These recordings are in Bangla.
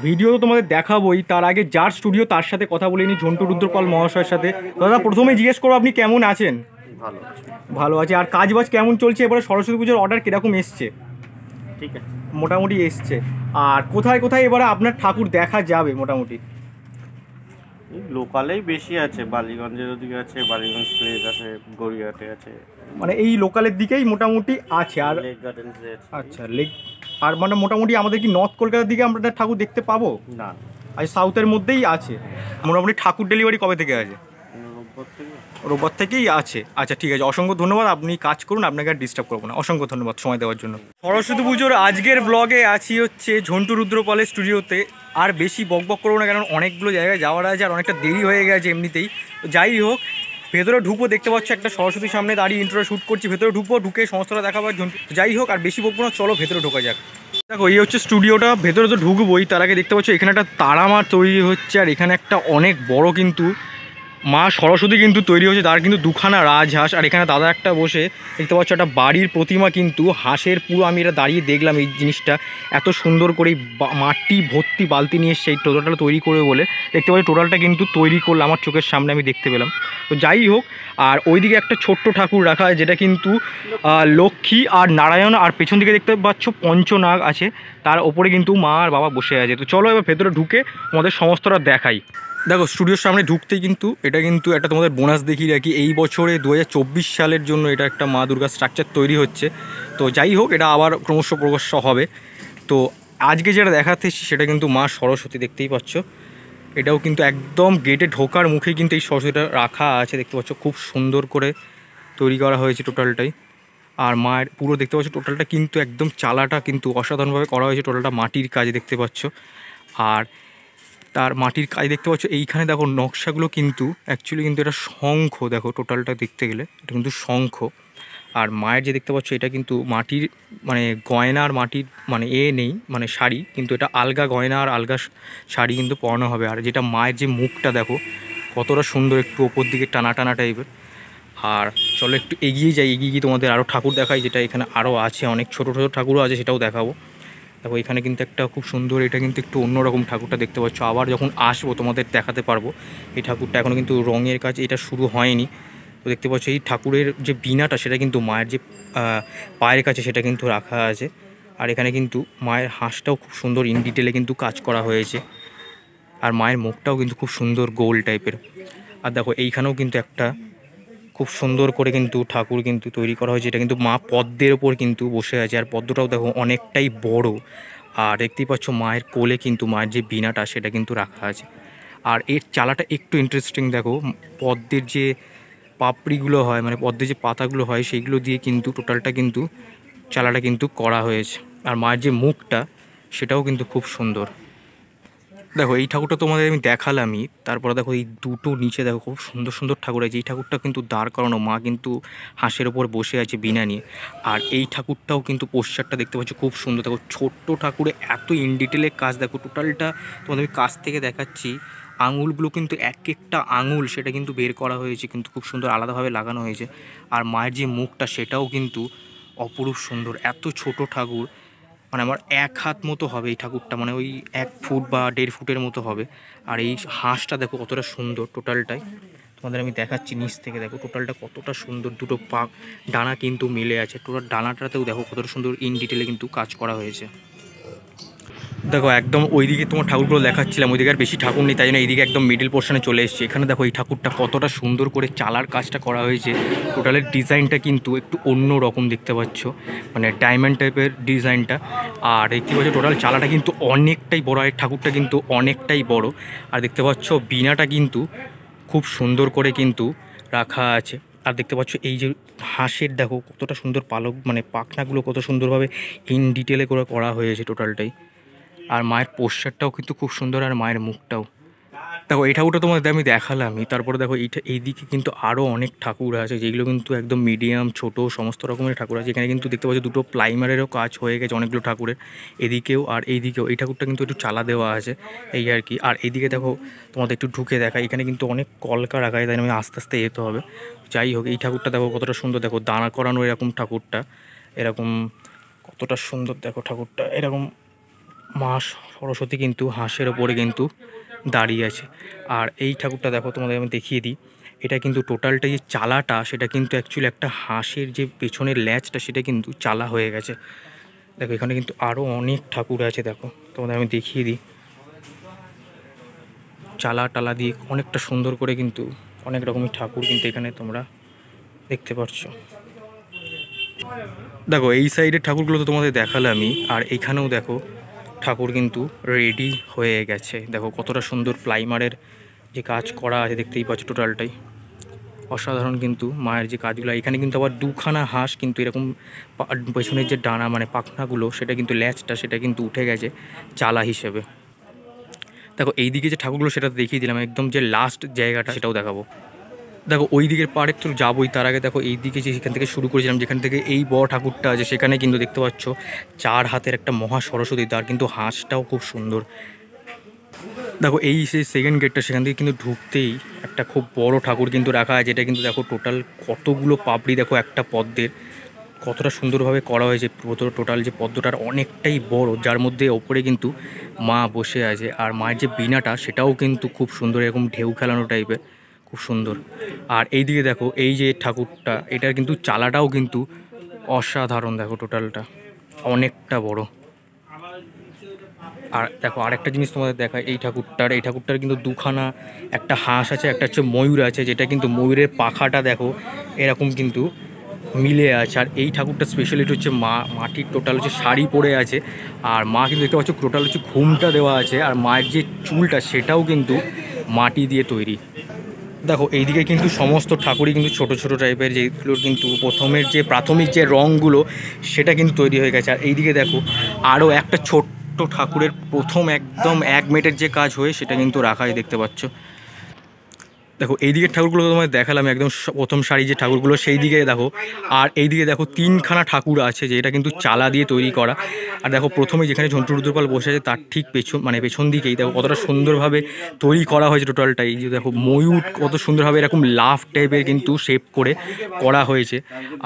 ভিডিও তো তোমাদের দেখাবোই, তার আগে যার স্টুডিও তার সাথে কথা বলে নি, ঝন্টু রুদ্রপাল মহাশয়ের সাথে। দাদা প্রথমে জিজ্ঞেস করবো আপনি কেমন আছেন? ভালো। ভালো আছে। আর কাজবাজ কেমন চলছে? এবারে সরস্বতী পুজোর অর্ডার কিরকম এসছে? ঠিক আছে। মোটামুটি এসছে। আর কোথায় কোথায় এবারে আপনার ঠাকুর দেখা যাবে মোটামুটি? এই লোকালেই বেশি আছে, বালিগঞ্জের ওদিকে আছে, বালিগঞ্জ প্লেস আছে, গড়িয়াহাটে আছে, মানে এই লোকালের দিকেই মোটামুটি আছে। আর লেক গার্ডেন্সে আছে। আচ্ছা, লেক। আর মানে মোটামুটি আমাদের কি নর্থ কলকাতার দিকে আমরা ঠাকুর দেখতে পাবো? না, আর সাউথের মধ্যেই আছে। মোটামুটি ঠাকুর ডেলিভারি কবে থেকে আছে? রোববার থেকে। রোববার থেকেই আছে। আচ্ছা ঠিক আছে, অসংখ্য ধন্যবাদ। আপনি কাজ করুন, আপনাকে আর ডিস্টার্ব করবো না। অসংখ্য ধন্যবাদ সময় দেওয়ার জন্য। সরস্বতী পুজোর আজকের ব্লগে আছি হচ্ছে ঝন্টু রুদ্রপালের স্টুডিওতে। আর বেশি বকবক করবো না, কারণ অনেকগুলো জায়গায় যাওয়ার আছে আর অনেকটা দেরি হয়ে গেছে এমনিতেই। তো যাই হোক, ভেতরে ঢুকবো, দেখতে পাচ্ছ একটা সরস্বতীর সামনে দাঁড়িয়ে ইন্ট্রো শ্যুট করছি। ভেতরে ঢুকবো, ঢুকে সমস্তটা দেখাবার জন্য। যাই হোক, আর বেশি বকবো না, চলো ভেতরে ঢোকা যাক। দেখো এই হচ্ছে স্টুডিওটা, ভেতরে তো ঢুকবোই, তার আগে দেখতে পাচ্ছ এখানে একটা তারামার তৈরি হচ্ছে। আর এখানে একটা অনেক বড় কিন্তু মা সরস্বতী কিন্তু তৈরি হচ্ছে, তার কিন্তু দুখানা রাজহাঁস। আর এখানে দাদা একটা বসে দেখতে পাচ্ছ একটা বাড়ির প্রতিমা কিন্তু হাঁসের। পুরো আমি এটা দাঁড়িয়ে দেখলাম এই জিনিসটা এত সুন্দর করে মাটি ভর্তি বালতি নিয়ে এসছে এই টোটালটা তৈরি করবে বলে। দেখতে পাচ্ছি টোটালটা কিন্তু তৈরি করলো আমার চোখের সামনে, আমি দেখতে পেলাম। তো যাই হোক, আর ওইদিকে একটা ছোট্ট ঠাকুর রাখা হয় যেটা কিন্তু লক্ষ্মী আর নারায়ণ। আর পেছন দিকে দেখতে পাচ্ছ পঞ্চনাগ আছে, তার ওপরে কিন্তু মা আর বাবা বসে আছে। তো চলো এবার ভেতরে ঢুকে আমাদের সমস্তটা দেখাই। দেখো স্টুডিওর সামনে ঢুকতেই কিন্তু এটা কিন্তু একটা তোমাদের বোনাস দেখিয়ে রাখি, এই বছরে 2024 সালের জন্য এটা একটা মা দুর্গা স্ট্রাকচার তৈরি হচ্ছে। তো যাই হোক, এটা আবার ক্রমশ প্রকাশ্য হবে। তো আজকে যেটা দেখাতে এসেছি সেটা কিন্তু মা সরস্বতী, দেখতেই পাচ্ছ। এটাও কিন্তু একদম গেটে ঢোকার মুখে কিন্তু এই সরস্বতীটা রাখা আছে, দেখতে পাচ্ছ। খুব সুন্দর করে তৈরি করা হয়েছে টোটালটাই। আর মায়ের পুরো দেখতে পাচ্ছ টোটালটা কিন্তু একদম চালাটা কিন্তু অসাধারণভাবে করা হয়েছে। টোটালটা মাটির কাজ দেখতে পাচ্ছ। আর তার মাটির কাজ দেখতে পাচ্ছ। এইখানে দেখো নকশাগুলো কিন্তু অ্যাকচুয়ালি কিন্তু এটা শঙ্খ, দেখো টোটালটা দেখতে গেলে এটা কিন্তু শঙ্খ। আর মায়ের যে দেখতে পাচ্ছ এটা কিন্তু মাটির মানে গয়না আর মাটির মানে নেই, মানে শাড়ি, কিন্তু এটা আলগা গয়না আর আলগা শাড়ি কিন্তু পরানো হবে। আর যেটা মায়ের যে মুখটা দেখো কতটা সুন্দর, একটু ওপর দিকে টানা টানা টাইপের। আর চলো একটু এগিয়ে যাই, এগিয়ে গিয়ে তোমাদের আরও ঠাকুর দেখাই, যেটা এখানে আরও আছে, অনেক ছোটো ছোটো ঠাকুরও আছে, সেটাও দেখাবো। দেখো এখানে কিন্তু একটা খুব সুন্দর, এটা কিন্তু একটু অন্যরকম ঠাকুরটা দেখতে পাচ্ছ। আবার যখন আসবো তোমাদের দেখাতে পারবো। এই ঠাকুরটা এখনও কিন্তু রঙের কাজ এটা শুরু হয়নি। তো দেখতে পাচ্ছ এই ঠাকুরের যে বিনাটা সেটা কিন্তু মায়ের যে পায়ের কাছে সেটা কিন্তু রাখা আছে। আর এখানে কিন্তু মায়ের হাঁসটাও খুব সুন্দর ইন ডিটেলে কিন্তু কাজ করা হয়েছে। আর মায়ের মুখটাও কিন্তু খুব সুন্দর গোল টাইপের। আর দেখো এইখানেও কিন্তু একটা খুব সুন্দর করে কিন্তু ঠাকুর কিন্তু তৈরি করা হয়েছে। এটা কিন্তু মা পদ্মের ওপর কিন্তু বসে আছে। আর পদ্মটাও দেখো অনেকটাই বড়। আর দেখতেই পাচ্ছ মায়ের কোলে কিন্তু মায়ের যে বীণাটা সেটা কিন্তু রাখা আছে। আর এর চালাটা একটু ইন্টারেস্টিং, দেখো পদ্মের যে পাপড়িগুলো হয়, মানে পদ্মের যে পাতাগুলো হয়, সেইগুলো দিয়ে কিন্তু টোটালটা কিন্তু চালাটা কিন্তু করা হয়েছে। আর মায়ের যে মুখটা সেটাও কিন্তু খুব সুন্দর। দেখো এই ঠাকুরটা তোমাদের আমি দেখালামই, তারপরে দেখো এই দুটো নিচে দেখো খুব সুন্দর সুন্দর ঠাকুর আছে। এই ঠাকুরটা কিন্তু দাঁড় করানো, মা কিন্তু হাঁসের ওপর বসে আছে বীণা নিয়ে। আর এই ঠাকুরটাও কিন্তু পোস্টারটা দেখতে পাচ্ছ খুব সুন্দর। দেখো ছোট্ট ঠাকুরে এত ইন ডিটেলের কাজ, দেখো টোটালটা তোমাদের আমি কাছ থেকে দেখাচ্ছি। আঙুলগুলো কিন্তু এক একটা আঙুল সেটা কিন্তু বের করা হয়েছে, কিন্তু খুব সুন্দর আলাদাভাবে লাগানো হয়েছে। আর মায়ের যে মুখটা সেটাও কিন্তু অপরূপ সুন্দর। এত ছোট ঠাকুর, মানে আমার 1 হাত মতো হবে এই ঠাকুরটা, মানে ওই 1 ফুট বা 1.5 ফুটের মতো হবে। আর এই হাঁসটা দেখো কতটা সুন্দর টোটালটাই, তোমাদের আমি দেখাচ্ছি নিচ থেকে। দেখো টোটালটা কতটা সুন্দর, দুটো পাক ডানা কিন্তু মিলে আছে। টোটাল ডানাটাতেও দেখো কতটা সুন্দর ইন ডিটেলে কিন্তু কাজ করা হয়েছে। দেখো একদম ওইদিকে তোমার ঠাকুরগুলো দেখাচ্ছিলাম, ওইদিকে আর বেশি ঠাকুর নেই, তাই জন্য এইদিকে একদম মিডিল পোর্শনে চলে এসেছে। এখানে দেখো এই ঠাকুরটা কতটা সুন্দর করে চালার কাজটা করা হয়েছে। টোটালের ডিজাইনটা কিন্তু একটু অন্য রকম দেখতে পাচ্ছ, মানে ডায়মন্ড টাইপের ডিজাইনটা। আর দেখতে পাচ্ছ টোটাল চালাটা কিন্তু অনেকটাই বড়, আর ঠাকুরটা কিন্তু অনেকটাই বড়। আর দেখতে পাচ্ছ বীণাটা কিন্তু খুব সুন্দর করে কিন্তু রাখা আছে। আর দেখতে পাচ্ছ এই যে হাঁসের দেখো কতটা সুন্দর পালক, মানে পাখনাগুলো কত সুন্দরভাবে ইন ডিটেলে করে করা হয়েছে টোটালটাই। আর মায়ের পোস্টারটাও কিন্তু খুব সুন্দর, আর মায়ের মুখটাও দেখো। এই ঠাকুরটা তোমাদের আমি দেখালামই। তারপরে দেখো এইদিকে কিন্তু আরও অনেক ঠাকুর আছে, যেগুলো কিন্তু একদম মিডিয়াম ছোট সমস্ত রকমের ঠাকুর আছে। এখানে কিন্তু দেখতে পাচ্ছ দুটো প্লাইমারেরও কাজ হয়ে গেছে অনেকগুলো ঠাকুরের, এদিকেও আর এইদিকেও। এই ঠাকুরটা কিন্তু একটু চালা দেওয়া আছে এই আর কি। আর এইদিকে দেখো তোমাদের একটু ঢুকে দেখায়, এখানে কিন্তু অনেক কলকা রাখা হয়, তাই আমি আস্তে আস্তে যেতে হবে। যাই হোক, এই ঠাকুরটা দেখো কতটা সুন্দর, দেখো দাঁড়া করানো এরকম ঠাকুরটা, এরকম কতটা সুন্দর দেখো ঠাকুরটা, এরকম মা সরস্বতী কিন্তু হাঁসের ওপরে কিন্তু দাঁড়িয়ে আছে। আর এই ঠাকুরটা দেখো, তোমাদের আমি দেখিয়ে দিই। এটা কিন্তু টোটালটা যে চালাটা, সেটা কিন্তু অ্যাকচুয়ালি একটা হাঁসের যে পেছনের ল্যাজটা, সেটা কিন্তু চালা হয়ে গেছে। দেখো এখানে কিন্তু আরও অনেক ঠাকুর আছে, দেখো তোমাদের আমি দেখিয়ে দিই। চালা টালা দিয়ে অনেকটা সুন্দর করে কিন্তু অনেক রকমের ঠাকুর কিন্তু এখানে তোমরা দেখতে পাচ্ছ। দেখো এই সাইডের ঠাকুরগুলো তো তোমাদের দেখালামই, আর এইখানেও দেখো ঠাকুর কিন্তু রেডি হয়ে গেছে। দেখো কতটা সুন্দর প্লাইমারের যে কাজ করা আছে, দেখতেই পাচ্ছ টোটালটাই অসাধারণ কিন্তু মায়ের যে কাজগুলো। এখানে কিন্তু আবার দুখানা হাঁস কিন্তু এরকম পেছনের যে ডানা মানে পাখনাগুলো, সেটা কিন্তু ল্যাচটা সেটা কিন্তু উঠে গেছে চালা হিসেবে। দেখো এইদিকে যে ঠাকুরগুলো সেটা দেখিয়ে দিলাম, একদম যে লাস্ট জায়গাটা সেটাও দেখাবো। দেখো ওই দিকের পাড়ে তো যাবোই, তার আগে দেখো এই দিকে যে সেখান থেকে শুরু করেছিলাম, যেখান থেকে এই বড় ঠাকুরটা আছে, সেখানে কিন্তু দেখতে পাচ্ছ 4 হাতের একটা মহা সরস্বতী, তার কিন্তু হাঁসটাও খুব সুন্দর। দেখো এই সেই সেকেন্ড গেটটা, সেখান থেকে কিন্তু ঢুকতেই একটা খুব বড় ঠাকুর কিন্তু রাখা আছে। এটা কিন্তু দেখো টোটাল কতগুলো পাপড়ি, দেখো একটা পদ্মের কতটা সুন্দরভাবে করা হয়েছে। টোটাল যে পদ্মটার অনেকটাই বড়, যার মধ্যে ওপরে কিন্তু মা বসে আছে। আর মায়ের যে বীণাটা সেটাও কিন্তু খুব সুন্দর, এরকম ঢেউ খেলানো টাইপের, খুব সুন্দর। আর এই দিকে দেখো এই যে ঠাকুরটা, এটার কিন্তু চালাটাও কিন্তু অসাধারণ, দেখো টোটালটা অনেকটা বড়। আর দেখো আরেকটা জিনিস তোমাদের দেখায়, এই ঠাকুরটার কিন্তু দুখানা একটা হাঁস আছে, একটা হচ্ছে ময়ূর আছে, যেটা কিন্তু ময়ূরের পাখাটা দেখো এরকম কিন্তু মিলে আছে। আর এই ঠাকুরটা স্পেশালিটি হচ্ছে মাটির টোটাল হচ্ছে শাড়ি পরে আছে। আর মা কিন্তু দেখতে পাচ্ছ টোটাল হচ্ছে ঘুমটা দেওয়া আছে। আর মায়ের যে চুলটা সেটাও কিন্তু মাটি দিয়ে তৈরি। দেখো এইদিকে কিন্তু সমস্ত ঠাকুরই কিন্তু ছোট ছোট টাইপের, যেগুলোর কিন্তু প্রথমের যে প্রাথমিক যে রঙগুলো সেটা কিন্তু তৈরি হয়ে গেছে। আর এইদিকে দেখো আরও একটা ছোট্ট ঠাকুরের প্রথম একদম 1 মিনিটের যে কাজ হয়ে সেটা কিন্তু রাখাই দেখতে পাচ্ছ। দেখো এই দিকের ঠাকুরগুলো তোমায় দেখালাম, একদম প্রথম সারি যে ঠাকুরগুলো সেই দিকে দেখো। আর এই দিকে দেখো 3খানা ঠাকুর আছে, যে এটা কিন্তু চালা দিয়ে তৈরি করা। আর দেখো প্রথমে যেখানে ঝন্টু রুদ্রপাল বসে আছে, তার ঠিক পেছন দিকেই দেখো কতটা সুন্দরভাবে তৈরি করা হয়েছে টোটালটাই। এই যে দেখো ময়ূর কত সুন্দরভাবে এরকম লাফ টাইপের কিন্তু শেপ করে করা হয়েছে।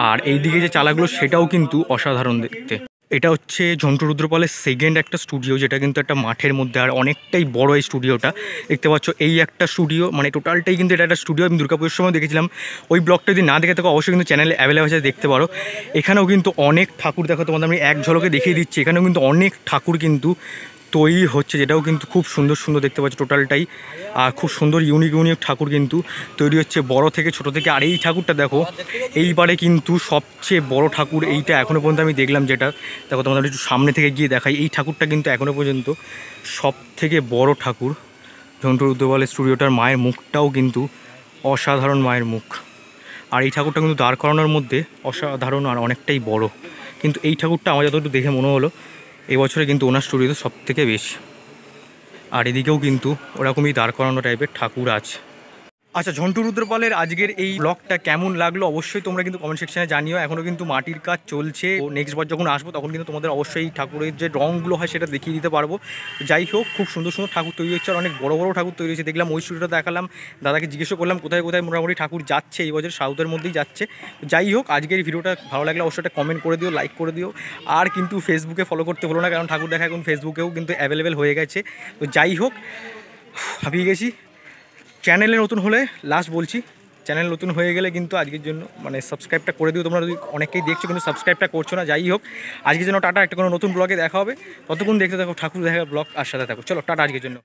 আর এই দিকে যে চালাগুলো সেটাও কিন্তু অসাধারণ দেখতে। এটা হচ্ছে ঝন্টু রুদ্রপালের সেকেন্ড একটা স্টুডিও, যেটা কিন্তু একটা মাঠের মধ্যে, আর অনেকটাই বড় এই স্টুডিওটা। দেখতে পাচ্ছ এই একটা স্টুডিও, মানে টোটালটাই কিন্তু এটা একটা স্টুডিও। আমি দুর্গাপুজোর সময় দেখেছিলাম। ওই ব্লগটা যদি না দেখে থাকো অবশ্যই কিন্তু চ্যানেলে অ্যাভেলেবল আছে, দেখতে পারো। এখানেও কিন্তু অনেক ঠাকুর দেখো, তোমাদের আমি এক ঝলকে দেখিয়ে দিচ্ছি। এখানেও কিন্তু অনেক ঠাকুর কিন্তু তৈরি হচ্ছে, যেটাও কিন্তু খুব সুন্দর সুন্দর দেখতে পাচ্ছ টোটালটাই। আর খুব সুন্দর ইউনিক ঠাকুর কিন্তু তৈরি হচ্ছে, বড় থেকে ছোট থেকে। আর এই ঠাকুরটা দেখো এইবারে কিন্তু সবচেয়ে বড় ঠাকুর এইটা এখনও পর্যন্ত আমি দেখলাম, যেটা দেখো তোমাদের একটু সামনে থেকে গিয়ে দেখাই। এই ঠাকুরটা কিন্তু এখনও পর্যন্ত সব থেকে বড় ঠাকুর ঝন্টু রুদ্রপালের স্টুডিওটার। মায়ের মুখটাও কিন্তু অসাধারণ মায়ের মুখ। আর এই ঠাকুরটা কিন্তু দাঁড় করানোর মধ্যে অসাধারণ আর অনেকটাই বড়। কিন্তু এই ঠাকুরটা আমার যতটুকু দেখে মনে হলো এই বছরে কিন্তু ওনার স্টুডিওতে সব থেকে বেশি। আর এদিকেও কিন্তু ওরকমই দাঁড় করানো টাইপের ঠাকুর আছে। আচ্ছা, ঝন্টু রুদ্রপালের আজকের এই ব্লগটা কেমন লাগলো অবশ্যই তোমরা কিন্তু কমেন্ট সেকশনে জানিও। এখনও কিন্তু মাটির কাজ চলছে। নেক্সট বার যখন আসবো তখন কিন্তু তোমাদের অবশ্যই ঠাকুরের যে রঙগুলো হয় সেটা দেখিয়ে দিতে পারবো। যাই হোক, খুব সুন্দর সুন্দর ঠাকুর তৈরি হচ্ছে, আর অনেক বড় বড় ঠাকুর তৈরি হচ্ছে। দেখলাম ওই স্টুডিওটা দেখালাম, দাদাকে জিজ্ঞেসও করলাম কোথায় কোথায় মোটামুটি ঠাকুর যাচ্ছে এই বছর, সাউথের মধ্যেই যাচ্ছে। যাই হোক, আজকের এই ভিডিওটা ভালো লাগলে অবশ্যই একটা কমেন্ট করে দিও, লাইক করে দিও। আর কিন্তু ফেসবুকে ফলো করতে হলো না, কারণ ঠাকুর দেখা এখন ফেসবুকেও কিন্তু অ্যাভেলেবেল হয়ে গেছে। তো যাই হোক, হাঁপিয়ে গেছি। চ্যানেলে নতুন হলে লাস্ট বলছি, চ্যানেল নতুন হয়ে গেলে কিন্তু আজকের জন্য মানে সাবস্ক্রাইবটা করে দিও। তোমরা যদি অনেকেই দেখছো কিন্তু সাবস্ক্রাইবটা করছো না। যাই হোক, আজকের জন্য টাটা। একটা কোনো নতুন ব্লগে দেখা হবে, ততক্ষণ দেখতে থাকো ঠাকুর দেখা ব্লগ, আর সাথে থাকো। চলো টাটা আজকের জন্য।